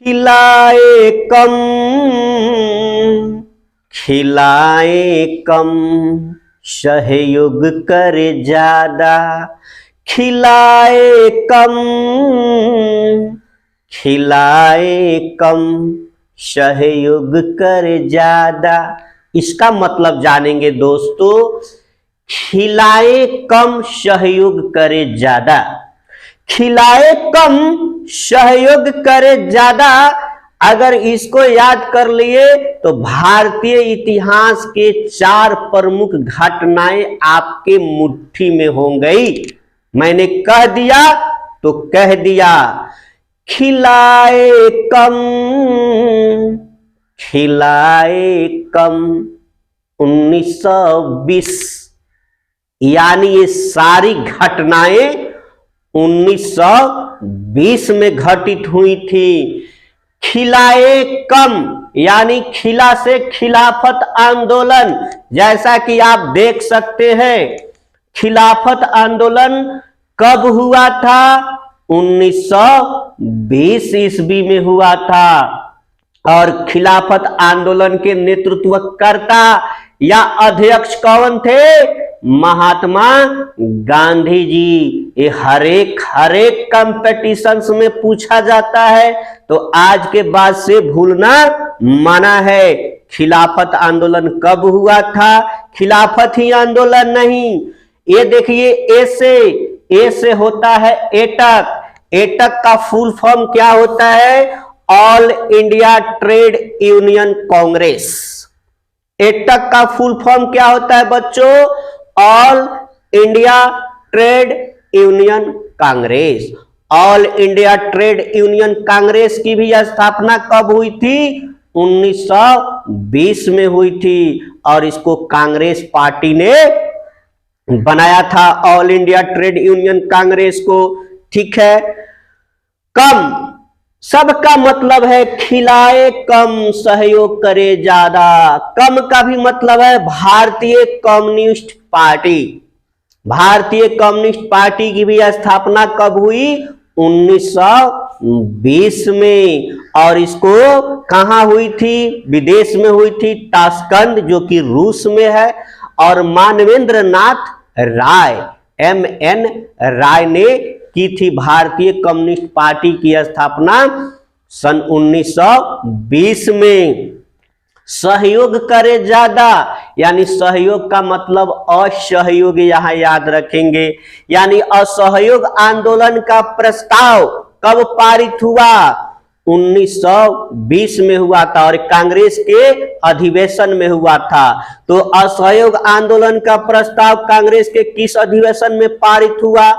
खिलाए कम खिलाए कम, सहयोग करे ज्यादा। खिलाए कम खिलाए कम, सहयोग करे ज्यादा। इसका मतलब जानेंगे दोस्तों। खिलाए कम, सहयोग करे ज्यादा। खिलाए कम, सहयोग करे ज्यादा। अगर इसको याद कर लिए तो भारतीय इतिहास के 4 प्रमुख घटनाएं आपके मुट्ठी में हो गई। मैंने कह दिया तो कह दिया। खिलाए कम खिलाए कम 1920, यानी ये सारी घटनाएं 1920 में घटित हुई थी। खिलाए कम यानी खिला से खिलाफत आंदोलन, जैसा कि आप देख सकते हैं। खिलाफत आंदोलन कब हुआ था? 1920 ईस्वी में हुआ था। और खिलाफत आंदोलन के नेतृत्वकर्ता या अध्यक्ष कौन थे? महात्मा गांधी जी। ये हर एक कंपटीशंस में पूछा जाता है, तो आज के बाद से भूलना मना है। खिलाफत आंदोलन कब हुआ था? खिलाफत ही आंदोलन नहीं। ये देखिए, ए से होता है एटक। एटक का फुल फॉर्म क्या होता है? All India trade union Congress. AITUC का फुल फॉर्म क्या होता है बच्चों? All India trade union Congress. All India trade union Congress की भी स्थापना कब हुई थी? 1920 में हुई थी। और इसको कांग्रेस पार्टी ने बनाया था, all India trade union Congress को। ठीक है। कम सबका मतलब है खिलाए कम, सहयोग करे ज्यादा। कम का भी मतलब है भारतीय कम्युनिस्ट पार्टी। भारतीय कम्युनिस्ट पार्टी की भी स्थापना कब हुई? 1920 में। और इसको कहां हुई थी? विदेश में हुई थी, ताशकंद, जो कि रूस में है। और मानवेंद्र नाथ राय, MN राय ने की थी भारतीय कम्युनिस्ट पार्टी की स्थापना सन 1920 में। सहयोग करे ज्यादा यानी सहयोग का मतलब असहयोग, यहां याद रखेंगे। यानी असहयोग आंदोलन का प्रस्ताव कब पारित हुआ? 1920 में हुआ था और कांग्रेस के अधिवेशन में हुआ था। तो असहयोग आंदोलन का प्रस्ताव कांग्रेस के किस अधिवेशन में पारित हुआ?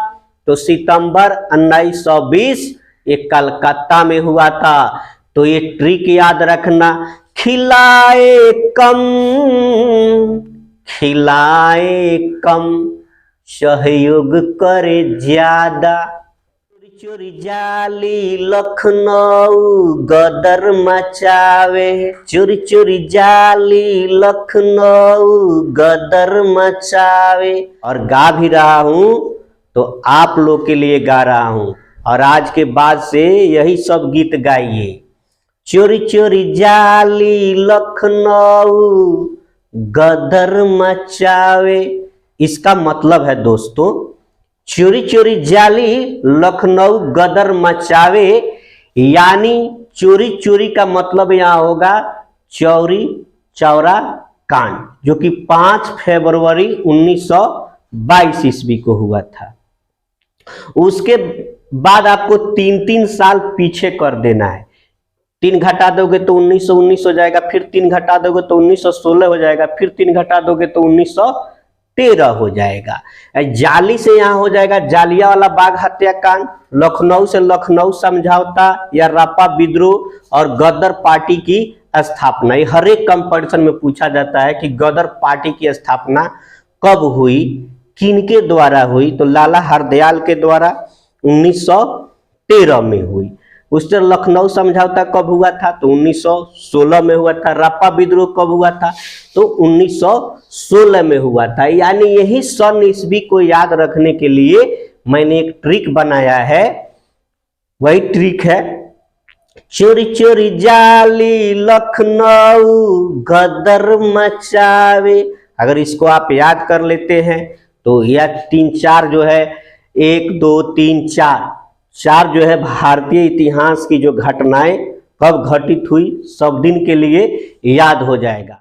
तो सितंबर 1920 ये कलकत्ता में हुआ था। तो ये ट्रिक याद रखना। खिलाए कम, सहयोग करे ज्यादा। चोरी जाली लखनऊ गदर मचावे। चोरी चोरी जाली लखनऊ गदर मचावे। और गा भी रहा हूं तो आप लोग के लिए गा रहा हूं, और आज के बाद से यही सब गीत गाइए। चोरी चोरी जाली लखनऊ गदर मचावे। इसका मतलब है दोस्तों, चोरी चोरी जाली लखनऊ गदर मचावे, यानी चोरी चोरी का मतलब यहां होगा चौरी चौरा कांड, जो कि 5 फरवरी 1922 ईस्वी को हुआ था। उसके बाद आपको 3-3 साल पीछे कर देना है। 3 घटा दोगे तो 1919 हो जाएगा, फिर 3 घटा दोगे तो 1916 हो जाएगा, फिर 3 घटा दोगे तो 1913 हो जाएगा। जाली से यहाँ हो जाएगा जालियांवाला बाग हत्याकांड, लखनऊ से लखनऊ समझौता या रापा विद्रोह, और गदर पार्टी की स्थापना। ये हर एक कंपटीशन में पूछा जाता है कि गदर पार्टी की स्थापना कब हुई, किनके द्वारा हुई? तो लाला हरदयाल के द्वारा 1913 में हुई। उससे लखनऊ समझौता कब हुआ था? तो 1916 में हुआ था। रापा विद्रोह कब हुआ था? तो 1916 में हुआ था। यानी यही सन ईस्वी को याद रखने के लिए मैंने एक ट्रिक बनाया है। वही ट्रिक है चोरी चोरी जाली लखनऊ गदर मचावे। अगर इसको आप याद कर लेते हैं तो यह 3-4 जो है 1 2 3 4 जो है भारतीय इतिहास की जो घटनाएं कब घटित हुई सब दिन के लिए याद हो जाएगा।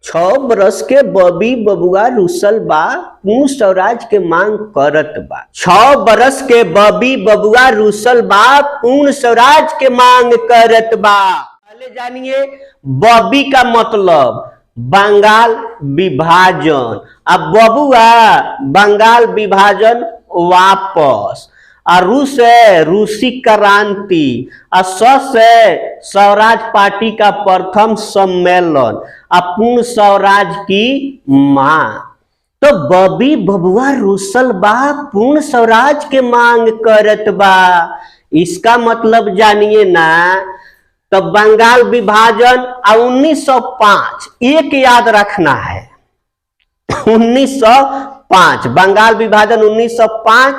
6 बरस के बबी बबुआ रुसल बा पूर्ण स्वराज के मांग करत बा। 6 बरस के बबी बबुआ रुसल बा पूर्ण स्वराज के मांग करत बा। पहले जानिए बबी का मतलब बंगाल विभाजन। अब बबुआ बंगाल विभाजन वापस। और रूस है रूसी क्रांति। और स है स्वराज पार्टी का प्रथम सम्मेलन। पूर्ण स्वराज की मांग। तो बबी बबुआ रुसल बा पूर्ण स्वराज के मांग करत बा। इसका मतलब जानिए ना। तो बंगाल विभाजन 1905 एक याद रखना है 1905 बंगाल विभाजन 1905।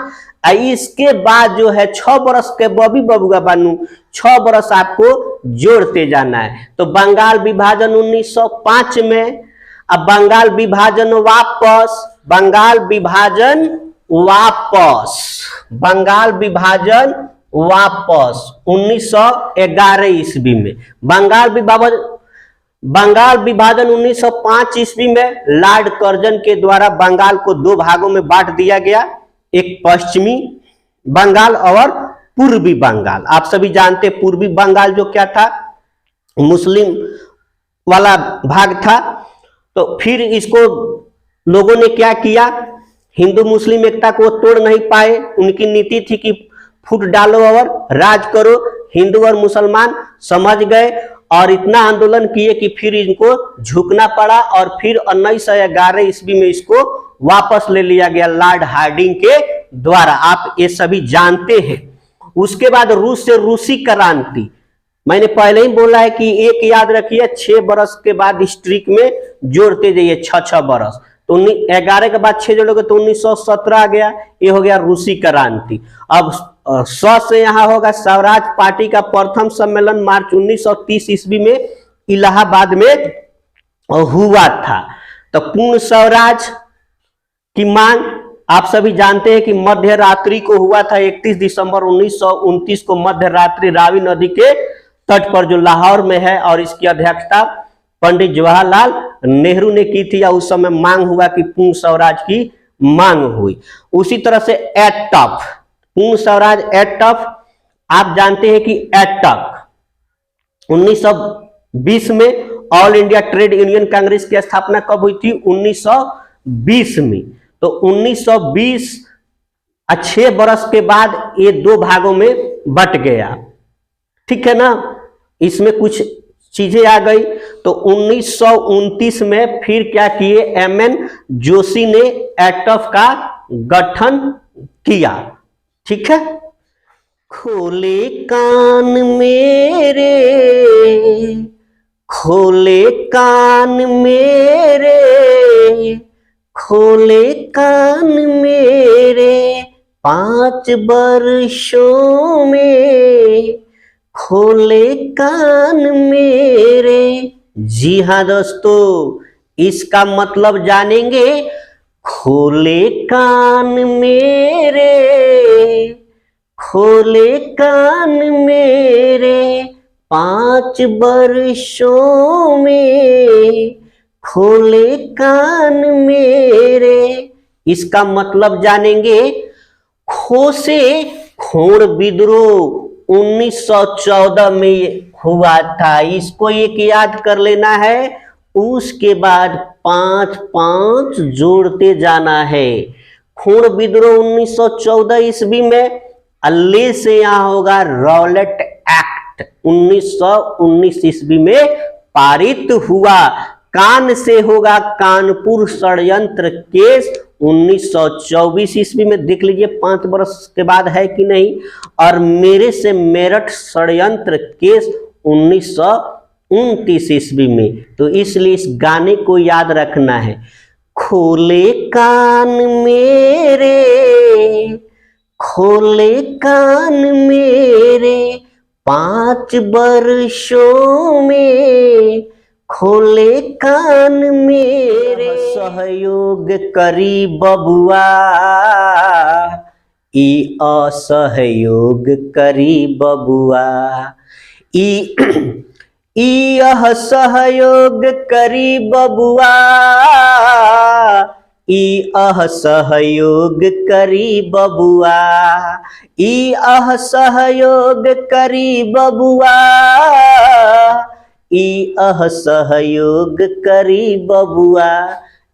इसके बाद जो है 6 बरस के बबी बबुआ बानू 6 बरस आपको जोड़ते जाना है। तो बंगाल विभाजन 1905 में अब बंगाल विभाजन वापस बंगाल विभाजन वापस 1911 ईस्वी में। बंगाल विभाजन 1905 ईस्वी में लॉर्ड कर्जन के द्वारा बंगाल को 2 भागों में बांट दिया गया। एक पश्चिमी बंगाल और पूर्वी बंगाल। आप सभी जानते पूर्वी बंगाल जो क्या था मुस्लिम वाला भाग था। तो फिर इसको लोगों ने क्या किया हिंदू मुस्लिम एकता को तोड़ नहीं पाए। उनकी नीति थी कि फूट डालो और राज करो। हिंदू और मुसलमान समझ गए और इतना आंदोलन किए कि फिर इनको झुकना पड़ा और फिर 1911 ईस्वी में इसको वापस ले लिया गया लॉर्ड हार्डिंग के द्वारा। आप ये सभी जानते हैं। उसके बाद रूस से रूसी क्रांति। मैंने पहले ही बोला है कि एक याद रखिए 6 बरस के बाद स्ट्रीक में जोड़ते जाइए 6 बरस। तो 11 के बाद 6 जोड़ोगे तो 1917 आ गया। ये हो गया रूसी क्रांति। अब 100 से यहाँ होगा स्वराज पार्टी का प्रथम सम्मेलन मार्च 1930 ईस्वी में इलाहाबाद में हुआ था। तो पूर्ण स्वराज की मांग आप सभी जानते हैं कि मध्य रात्रि को हुआ था। 31 दिसंबर 1929 को मध्य रात्रि रावी नदी के तट पर जो लाहौर में है और इसकी अध्यक्षता पंडित जवाहरलाल नेहरू ने की थी। उस समय मांग हुआ कि पूर्ण स्वराज की मांग हुई। उसी तरह से एटफ पूर्ण स्वराज एटफ आप जानते हैं कि एटक 1920 में all India trade union Congress की स्थापना कब हुई थी 1920 में। तो 1920 6 बरस के बाद ये 2 भागों में बट गया। ठीक है ना। इसमें कुछ चीजें आ गई। तो 1929 में फिर क्या किए MN जोशी ने एटफ का गठन किया। ठीक है। खोले कान मेरे खोले कान मेरे खोले कान मेरे 5 वर्षों में खोले कान मेरे। जी हाँ दोस्तों इसका मतलब जानेंगे। खोले कान मेरे खोले कान मेरे 5 वर्षों में खोले कान मेरे। इसका मतलब जानेंगे। खो से खोड़ विद्रोह 1914 में हुआ था। इसको एक याद कर लेना है। उसके बाद 5 जोड़ते जाना है। खून विद्रोह 1914 ईस्वी में। अल्ले से यहां होगा रॉलेट एक्ट 1919 ईस्वी में पारित हुआ। कान से होगा कानपुर षड्यंत्र केस 1924 ईस्वी में। देख लीजिए 5 वर्ष के बाद है कि नहीं। और मेरे से मेरठ षड्यंत्र केस 1929 ईस्वी में। तो इसलिए इस गाने को याद रखना है। खोले कान मेरे खोले कान मेरे 5 वर्षों में खोले कान मेरे, सहयोग करी बबुआ ई असहयोग करी बबुआ, ई असहयोग करी बबुआ, ई असहयोग करी बबुआ, ई असहयोग करी बबुआ, ई असहयोग करी बबुआ।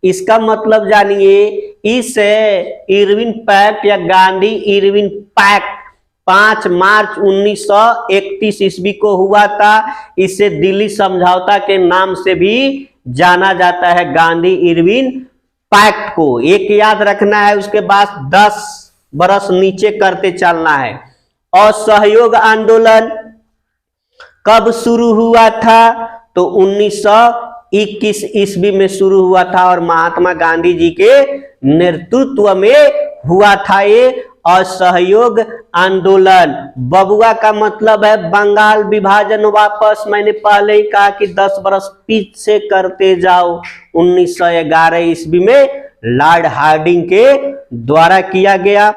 इसका मतलब जानिए, इस इरविन पैक्ट या गांधी इरविन पैक्ट 5 मार्च 1931 ईस्वी को हुआ था। इसे दिल्ली समझौता के नाम से भी जाना जाता है, गांधी इरविन पैक्ट को। एक याद रखना है, उसके बाद 10 बरस नीचे करते चलना है। असहयोग आंदोलन कब शुरू हुआ था? तो 1921 ईस्वी में शुरू हुआ था और महात्मा गांधी जी के नेतृत्व में हुआ था ये असहयोग आंदोलन। बबुआ का मतलब है बंगाल विभाजन वापस। मैंने पहले ही कहा कि 10 बरस पीछे करते जाओ। 1911 ईस्वी में लॉर्ड हार्डिंग के द्वारा किया गया।